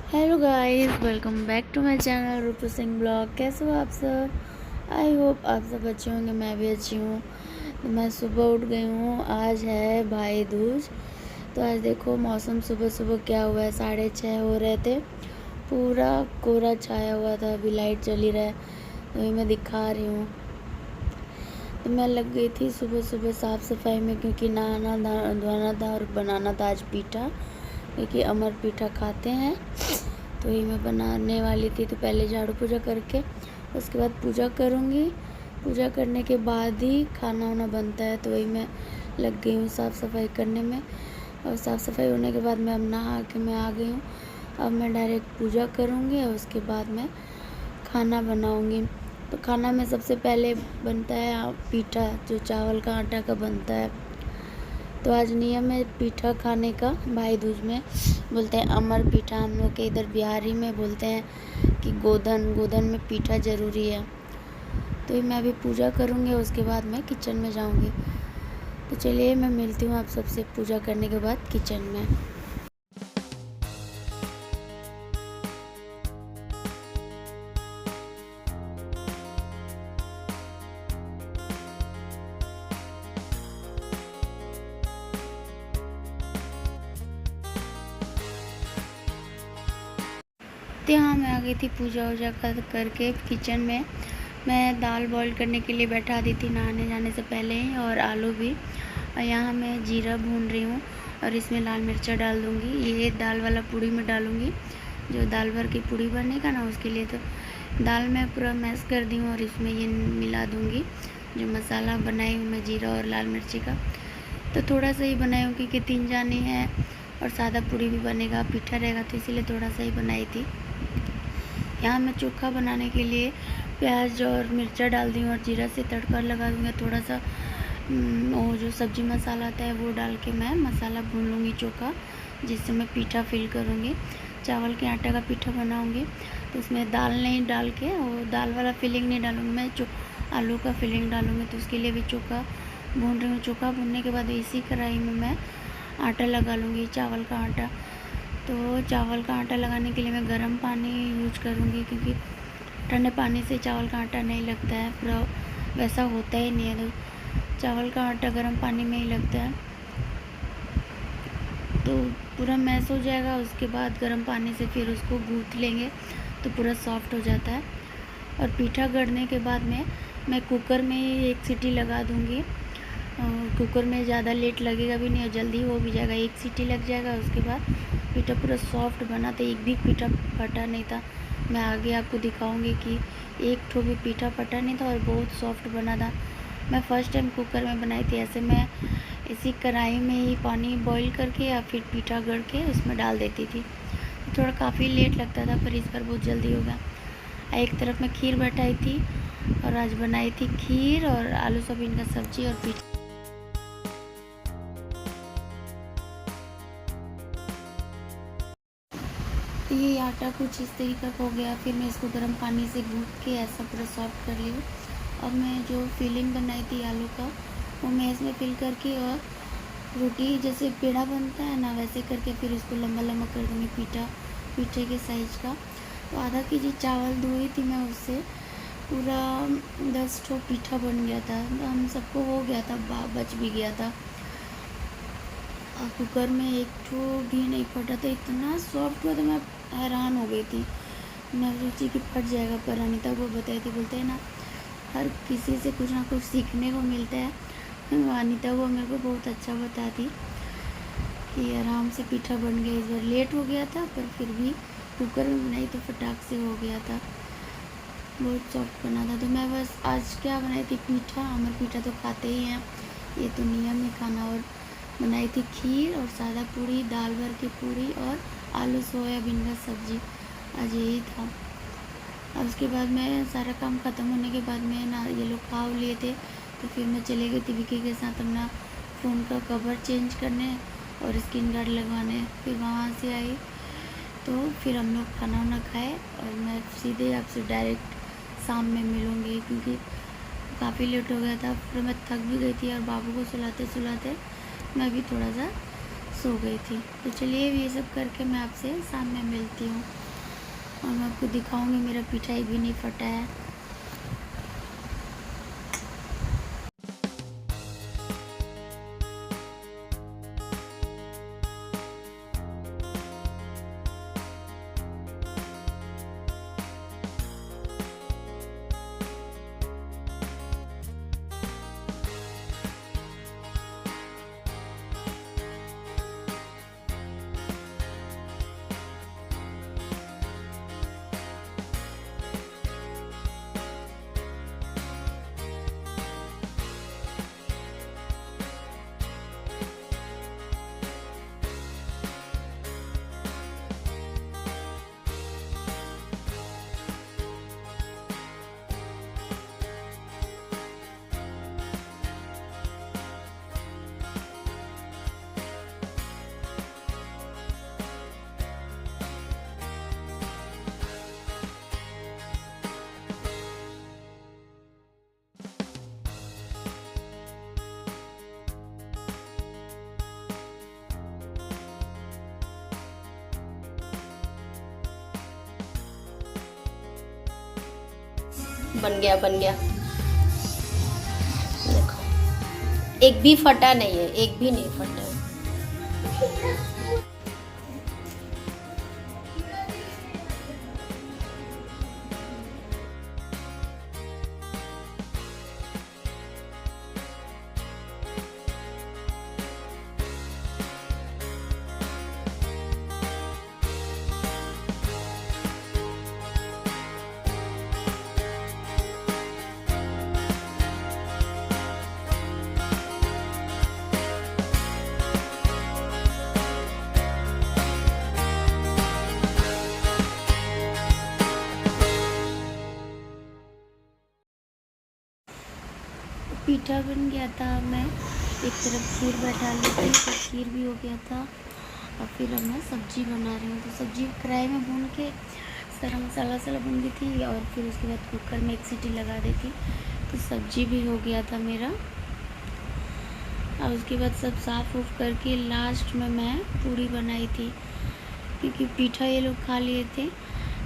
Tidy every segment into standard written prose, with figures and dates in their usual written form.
Hello guys, welcome back to my channel Rupu Singh blog. कैसे हो आप सब? आई होप आप सब अच्छे होंगे। मैं भी अच्छी हूँ। तो मैं सुबह उठ गई हूँ। आज है भाई दूज। तो आज देखो मौसम सुबह सुबह क्या हुआ है। 6:30 हो रहे थे, पूरा कोहरा छाया हुआ था। अभी लाइट चली रहा है तो ये मैं दिखा रही हूँ। तो मैं लग गई थी सुबह सुबह साफ़ सफाई में, क्योंकि नहाना धोना था और बनाना था आज पीठा, क्योंकि अमर पीठा खाते हैं। तो ये मैं बनाने वाली थी। तो पहले झाड़ू पूजा करके उसके बाद पूजा करूँगी। पूजा करने के बाद ही खाना वाना बनता है। तो वही मैं लग गई हूँ साफ़ सफाई करने में। और साफ़ सफाई होने के बाद मैं अब नहा के मैं आ गई हूँ। अब मैं डायरेक्ट पूजा करूँगी और उसके बाद मैं खाना बनाऊँगी। तो खाना में सबसे पहले बनता है पीठा, जो चावल का आटा का बनता है। तो आज नियम है पीठा खाने का। भाई दूज में बोलते हैं अमर पीठा। हम लोग के इधर बिहारी में बोलते हैं कि गोधन गोधन में पीठा ज़रूरी है। तो ये मैं अभी पूजा करूँगी, उसके बाद मैं किचन में जाऊँगी। तो चलिए मैं मिलती हूँ आप सबसे पूजा करने के बाद किचन में। तो यहाँ मैं आ गई थी पूजा वूजा करके किचन में। मैं दाल बॉईल करने के लिए बैठा दी थी नहाने जाने से पहले ही, और आलू भी। और यहाँ मैं जीरा भून रही हूँ और इसमें लाल मिर्चा डाल दूँगी। ये दाल वाला पूड़ी में डालूँगी, जो दाल भर की पूड़ी बनेगा ना उसके लिए। तो दाल मैं पूरा मैश कर दी हूँ और इसमें ये मिला दूँगी जो मसाला बनाई हूँ मैं जीरा और लाल मिर्ची का। तो थोड़ा सा ही बनाई हूँ क्योंकि 3 जाने हैं और सादा पूड़ी भी बनेगा, पीठा रहेगा, तो इसीलिए थोड़ा सा ही बनाई थी। यहाँ मैं चोखा बनाने के लिए प्याज और मिर्चा डाल दी हूँ और जीरा से तड़का लगा दूँगी। थोड़ा सा वो जो सब्ज़ी मसाला आता है वो डाल के मैं मसाला भून लूँगी चोखा, जिससे मैं पीठा फिल करूँगी। चावल के आटे का पीठा बनाऊँगी तो उसमें दाल नहीं डाल के, वो दाल वाला फिलिंग नहीं डालूँगी मैं, आलू का फिलिंग डालूँगी। तो उसके लिए भी चोखा भून रही हूँ। चोखा भूनने के बाद इसी कढ़ाई में मैं आटा लगा लूँगी, चावल का आटा। तो चावल का आटा लगाने के लिए मैं गर्म पानी यूज करूँगी, क्योंकि ठंडे पानी से चावल का आटा नहीं लगता है, पूरा वैसा होता ही नहीं है। तो चावल का आटा गर्म पानी में ही लगता है, तो पूरा मैश हो जाएगा। उसके बाद गर्म पानी से फिर उसको गूँथ लेंगे तो पूरा सॉफ्ट हो जाता है। और पीठा गढ़ने के बाद में मैं कुकर में ही 1 सीटी लगा दूँगी। कुकर में ज़्यादा लेट लगेगा भी नहीं और जल्दी हो भी जाएगा। 1 सीटी लग जाएगा। उसके बाद पीठा पूरा सॉफ्ट बना था, एक भी पीठा फटा नहीं था। मैं आगे आपको दिखाऊंगी कि एक ठो भी पीठा फटा नहीं था और बहुत सॉफ्ट बना था। मैं फ़र्स्ट टाइम कुकर में बनाई थी। ऐसे मैं इसी कढ़ाई में ही पानी बॉईल करके या फिर पीठा गढ़ के उसमें डाल देती थी। थोड़ा काफ़ी लेट लगता था, पर इस बार बहुत जल्दी हो गया। एक तरफ मैं खीर बैठाई थी और आज बनाई थी खीर और आलू सोयाबीन का सब्जी और पीठा। तो ये आटा कुछ इस तरीके का हो गया। फिर मैं इसको गर्म पानी से गूँथ के ऐसा पूरा सॉफ्ट कर ली हूँ। अब मैं जो फिलिंग बनाई थी आलू का, वो मैं इसमें फिल करके, और रोटी जैसे पेड़ा बनता है ना वैसे करके फिर इसको लंबा लंबा कर दूँगी पीठे के साइज का। तो आधा केजी चावल धोई थी मैं, उससे पूरा 10 ठो पीठा बन गया था। तो हम सबको हो गया था, बच भी गया था। और कुकर में एक ठो भी नहीं फटा था, इतना सॉफ्ट हुआ तो मैं हैरान हो गई थी। मैं सोची कि फट जाएगा, पर अनीता को बताई थी। बोलते हैं ना, हर किसी से कुछ ना कुछ सीखने को मिलता है। अनीता वो मेरे को बहुत अच्छा बताती कि आराम से पीठा बन गया। इस बार लेट हो गया था, पर फिर भी कुकर में बनाई तो फटाक से हो गया था, बहुत सॉफ्ट बना था। तो मैं बस आज क्या बनाई थी, पीठा। अमर पीठा तो खाते ही हैं, ये तो नियम है खाना। और बनाई थी खीर और सादा पूड़ी, दाल भर की पूड़ी और आलू सोयाबीन का सब्जी। आज यही था। अब उसके बाद मैं सारा काम ख़त्म होने के बाद में ना, ये लोग खा लिए थे, तो फिर मैं चले गई थी विकी के साथ अपना फ़ोन का कवर चेंज करने और स्क्रीन गार्ड लगवाने। फिर वहाँ से आई तो फिर हम लोग खाना वाना खाए और मैं सीधे आपसे डायरेक्ट शाम में मिलूँगी, क्योंकि काफ़ी लेट हो गया था। फिर मैं थक भी गई थी और बाबू को सुलाते सुलाते मैं भी थोड़ा सा सो गई थी। तो चलिए ये सब करके मैं आपसे शाम में मिलती हूँ और मैं आपको दिखाऊंगी मेरा पीठा एक भी नहीं फटा है। बन गया देखो, एक भी फटा नहीं है, एक भी नहीं फटा है। पीठा बन गया था। मैं एक तरफ खीर बैठा ली थी तो खीर भी हो गया था और फिर अब मैं सब्ज़ी बना रही हूँ। तो सब्ज़ी कढ़ाई में भून के सारा मसाला वसाला भून दी थी और फिर उसके बाद कुकर में एक सीटी लगा दी थी। तो सब्ज़ी भी हो गया था मेरा और उसके बाद सब साफ़ उफ करके लास्ट में मैं पूड़ी बनाई थी, क्योंकि पीठा ये लोग खा लिए थे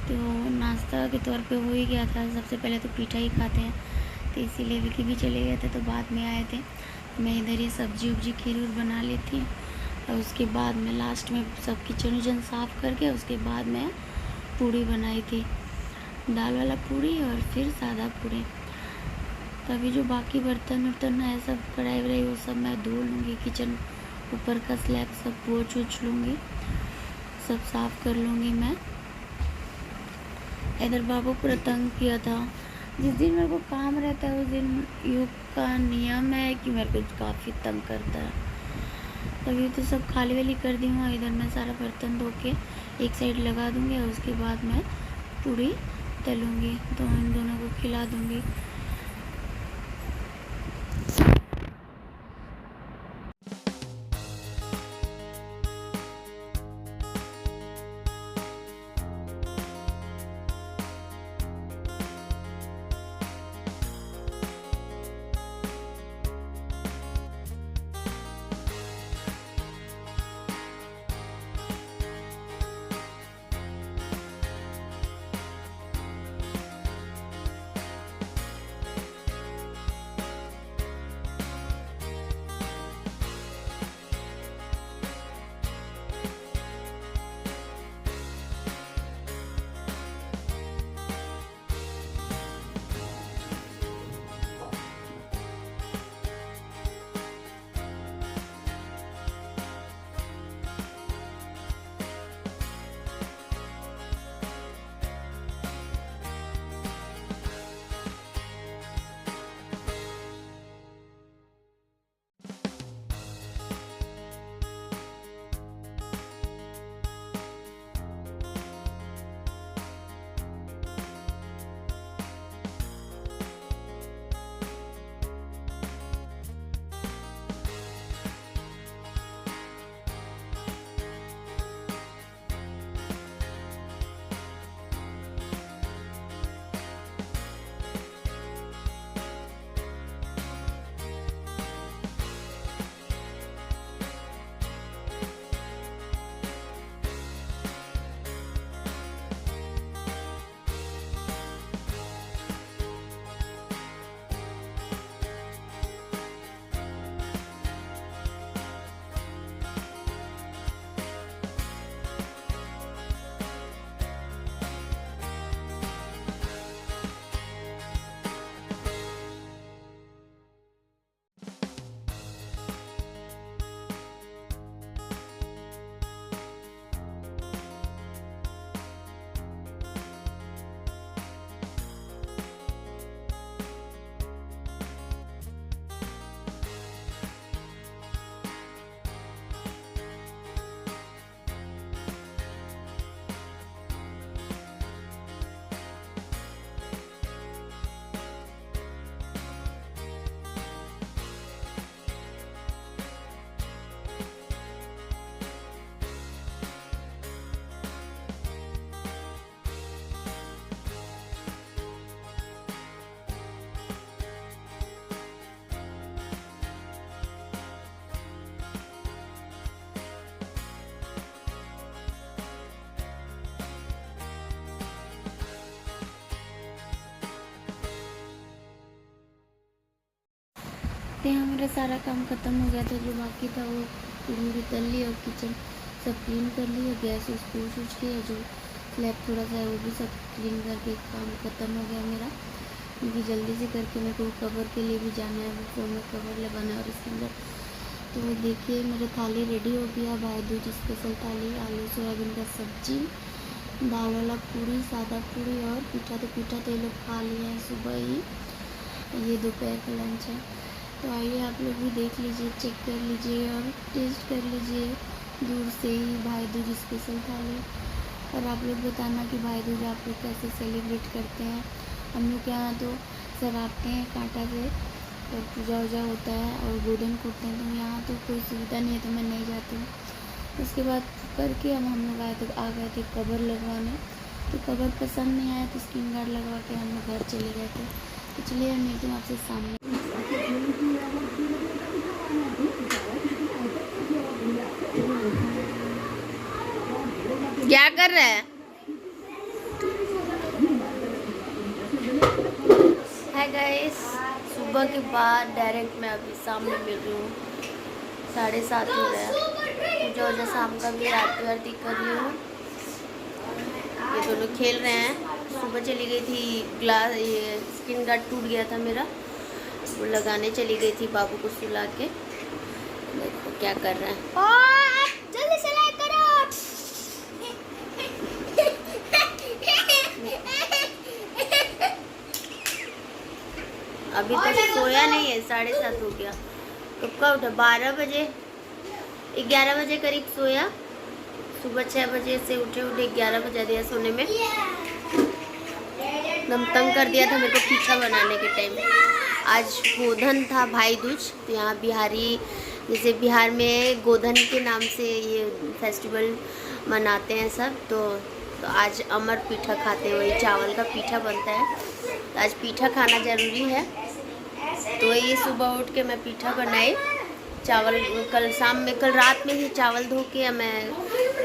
तो नाश्ता के तौर पे हो ही गया था। सबसे पहले तो पीठा ही खाते हैं, तो इसीलिए विकी भी चले गए थे तो बाद में आए थे। मैं इधर ही सब्जी उब्जी खीर बना लेती और उसके बाद में लास्ट में सब किचन उचन साफ़ करके उसके बाद मैं पूड़ी बनाई थी, दाल वाला पूड़ी और फिर सादा पूड़ी। तभी जो बाकी बर्तन वर्तन है सब कढ़ाई वढ़ाई वो सब मैं धो लूँगी, किचन ऊपर का स्लैब सब पोंछ उछ लूँगी, सब साफ़ कर लूँगी मैं। इधर बाबू पूरा तंग किया था। जिस दिन मेरे को काम रहता है उस दिन योग का नियम है कि मेरे को काफ़ी तंग करता है। तभी तो सब खाली वाली कर दी हूँ। इधर मैं सारा बर्तन धो के एक साइड लगा दूँगी और उसके बाद मैं पूड़ी तलूँगी तो इन दोनों को खिला दूँगी। तो यहाँ मेरा सारा काम ख़त्म हो गया था, जो बाकी था वो पूरी तल ली और किचन सब क्लीन कर लिया, गैस उस पूछ के जो स्लैब थोड़ा सा है वो भी सब क्लीन करके काम ख़त्म हो गया मेरा, क्योंकि जल्दी से करके मेरे को कवर के लिए भी जाना है, वो फ़ोन में कवर लगाना है और इसके अंदर। तो देखिए मेरा थाली रेडी हो गया, भाई दूज स्पेशल थाली, आलू सोयाबीन का सब्जी, दाल वाला पूरी, सादा पूरी और पीठा। तो पीठा तो ये लोग खा लिए हैं सुबह ही, ये दोपहर का लंच है। तो आइए आप लोग भी देख लीजिए, चेक कर लीजिए और टेस्ट कर लीजिए दूर से ही भाई दूज स्पेशल थाली। और आप लोग बताना कि भाई दूज आप लोग कैसे सेलिब्रेट करते हैं। हम लोग के यहाँ तो सब आते हैं कांटा से और पूजा वूजा होता है और गोधन कूटते हैं, तो यहाँ तो कोई सुविधा नहीं है तो मैं नहीं जाती हूँ। उसके बाद करके अब हम लोग आ गए थे कवर लगवाने, तो कवर पसंद नहीं आया तो स्क्रीन गार्ड लगवा के हम लोग घर चले गए थे। तो चलिए हम मिलते हैं आपसे सामने। क्या कर रहा है? हाय गाइस, सुबह के बाद डायरेक्ट मैं अभी सामने मिल रही हूँ, 7:30 हो रहा है। पूजा वजह शाम का भी आरती वारती कर रही हूँ। ये दोनों खेल रहे हैं। सुबह चली गई थी ग्लास, ये स्क्रीन गार्ड टूट गया था मेरा, वो लगाने चली गई थी बाबू को सुला के। देखो क्या कर रहे हैं। जल्दी से लाइक करो। अभी तक सोया नहीं है, 7:30 हो गया। कब का उठा? 12 बजे, 11 बजे करीब सोया। सुबह 6 बजे से उठे 11 बजा दिया सोने में। एकदम तंग कर दिया था मेरे को पीठा बनाने के टाइम। आज गोधन था, भाई दूज। तो यहाँ बिहारी, जैसे बिहार में गोधन के नाम से ये फेस्टिवल मनाते हैं सब। तो आज अमर पीठा खाते हैं, वही चावल का पीठा बनता है। तो आज पीठा खाना ज़रूरी है, तो ये सुबह उठ के मैं पीठा बनाई। चावल कल रात में ही चावल धो के मैं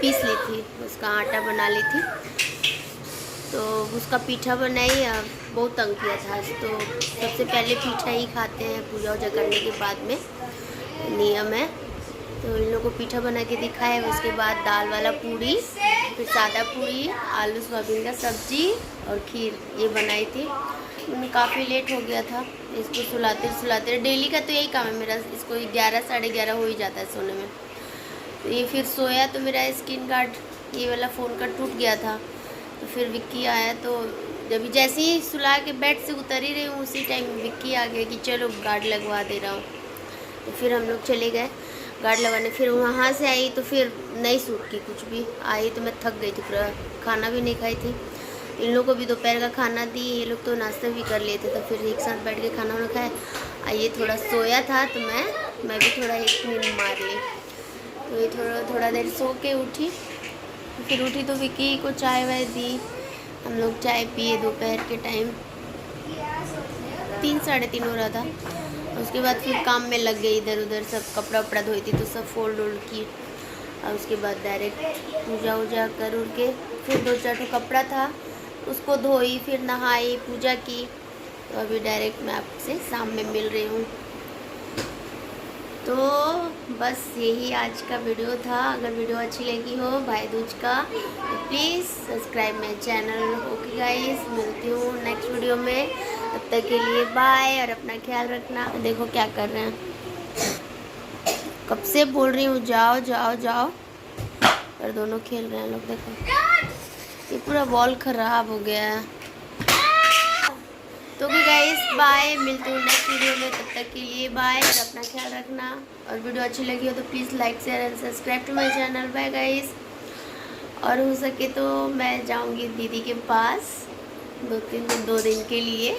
पीस ली थी, उसका आटा बना ली थी, तो उसका पीठा बनाई। बहुत तंग किया था आज। तो सबसे पहले पीठा ही खाते हैं पूजा वूजा करने के बाद में, नियम है। तो इन लोगों को पीठा बना के दिखाया। उसके बाद दाल वाला पूड़ी, फिर सादा पूड़ी, आलू सोयाबीन का सब्जी और खीर ये बनाई थी। काफ़ी लेट हो गया था इसको सुलाते। डेली का तो यही काम है मेरा, इसको 11 साढ़े 11 हो ही जाता है सोने में। तो ये फिर सोया तो मेरा स्क्रीन गार्ड ये वाला फ़ोन का टूट गया था। तो फिर विक्की आया, तो जब जैसे ही सुला के बेड से उतर ही रही हूँ उसी टाइम विक्की आ गया कि चलो गार्ड लगवा दे रहा हूँ। तो फिर हम लोग चले गए गार्ड लगाने। फिर वहाँ से आई तो फिर नहीं सूट की कुछ भी, आई तो मैं थक गई थी पूरा, खाना भी नहीं खाई थी। इन लोगों को भी दोपहर का खाना दी, ये लोग तो नाश्ता भी कर लिए थे। तो फिर एक साथ बैठ के खाना वाना खाया। आइए थोड़ा सोया था तो मैं भी थोड़ा एक नींद मार ली। तो ये थोड़ा देर सो के उठी। फिर उठी तो विक्की को चाय वाय दी, हम लोग चाय पिए दोपहर के टाइम। 3 साढ़े 3 हो रहा था। उसके बाद फिर काम में लग गई, इधर उधर सब कपड़ा वपड़ा धोई थी तो सब फोल्ड वोल्ड की। और उसके बाद डायरेक्ट पूजा वूजा कर उड़ के फिर 2-4 कपड़ा था उसको धोई, फिर नहाई, पूजा की। तो अभी डायरेक्ट मैं आपसे शाम में मिल रही हूँ। तो बस यही आज का वीडियो था। अगर वीडियो अच्छी लगी हो भाई दूज का तो please subscribe my channel. Okay guys, मिलती हूँ नेक्स्ट वीडियो में। तब तक के लिए बाय और अपना ख्याल रखना। देखो क्या कर रहे हैं, कब से बोल रही हूँ जाओ जाओ जाओ, और दोनों खेल रहे हैं लोग। देखो ये पूरा बॉल खराब हो गया है। तो भी गाइस बाय, मिलती हूँ नेक्स्ट वीडियो में। तब तक के लिए बाय और अपना ख्याल रखना। और वीडियो अच्छी लगी हो तो please like share and subscribe to my channel. Bye guys. और हो सके तो मैं जाऊँगी दीदी के पास 2 दिन के लिए,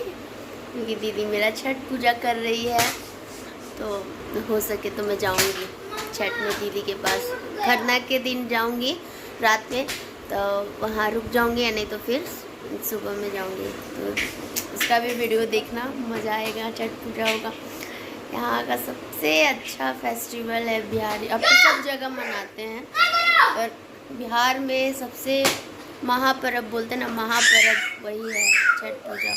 क्योंकि दीदी मेरा छठ पूजा कर रही है। तो हो सके तो मैं जाऊँगी छठ में दीदी के पास। खरना के दिन जाऊँगी रात में, तो वहाँ रुक जाऊँगी, या नहीं तो फिर सुबह में जाऊँगी। तो उसका भी वीडियो देखना, मज़ा आएगा। छठ पूजा होगा, यहाँ का सबसे अच्छा फेस्टिवल है बिहारी। अब तो सब जगह मनाते हैं, पर बिहार में सबसे महापर्व बोलते हैं ना, महापर्व वही है छठ पूजा।